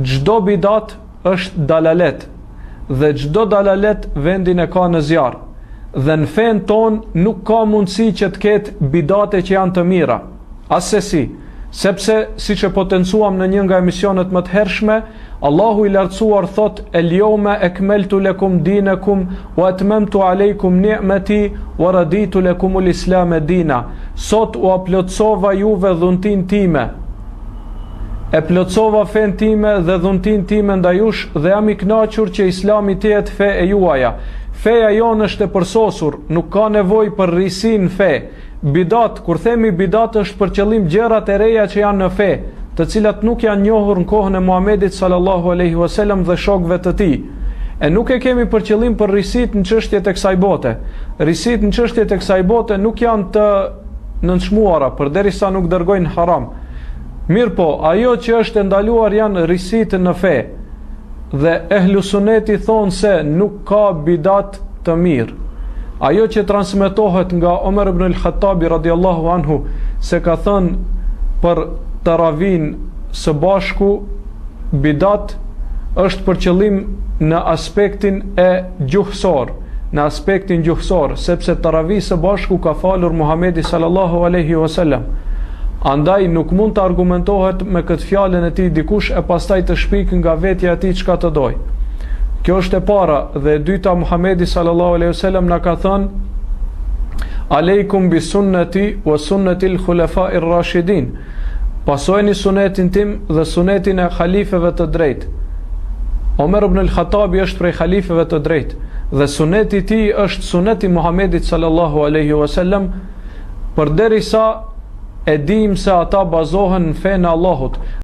çdo bidat është dalalet, dhe çdo dalalet vendin e ka në zjarr. Dhe në fen ton nuk ka mundësi që të ketë bidate që janë të mira, asesi, sepse siç e potencuam në një nga emisionet më të hershme, Allahu i lartësuar thot: "El-yawma akmaltu lakum dinakum wa atmamtu alaykum ni'mati wa raditu lakum al-islam dina." Sot u plotësova juve dhuntin time. E plotësova fen time dhe dhuntin time ndaj jush, dhe jam i kënaqur që Islami të jetë fe e juaja. Feja jonë është e përsosur, nuk ka nevojë për rrisi në fe. Bidat, kur themi bidat, është për qëllim gjërat e reja që janë në fe, të cilat nuk janë njohur në kohën e Muhamedit sallallahu alaihi wasallam dhe shokëve të tij. E nuk e kemi për qëllim për rrisit në çështjet e kësaj bote. Rrisit në çështjet e kësaj bote nuk janë të nënçmuara përderisa nuk dërgojnë haram. Mirë po, ajo që është ndaluar janë rrisit në fe. Dhe ehlu suneti thonë se nuk ka bidat të mirë. Ajo që transmetohet nga Omer ibn al-Khattabi radiallahu anhu, se ka thënë për taravin së bashku, bidat është për qëllim në aspektin e gjuhësor, sepse taravi së bashku ka falur Muhamedi sallallahu alaihi wasallam. Andaj nuk mund të argumentohet me këtë fjalën e tij dikush e pastaj të shpik nga vetja e tij çka të doj. Kjo është e para, dhe e dyta, Muhamedi sallallahu alaihi wasallam na ka thënë: "Aleikum bi sunnati wa sunnati al-khulafa'ir rashidin." Pasojeni sunetin tim dhe sunetin e halifeve të drejtë. Omer ibn al-Khattabi është prej halifeve të drejtë, dhe suneti i tij është suneti Muhamedit sallallahu alaihi wasallam, përderisa e dim se ata bazohen në fenë e Allahut.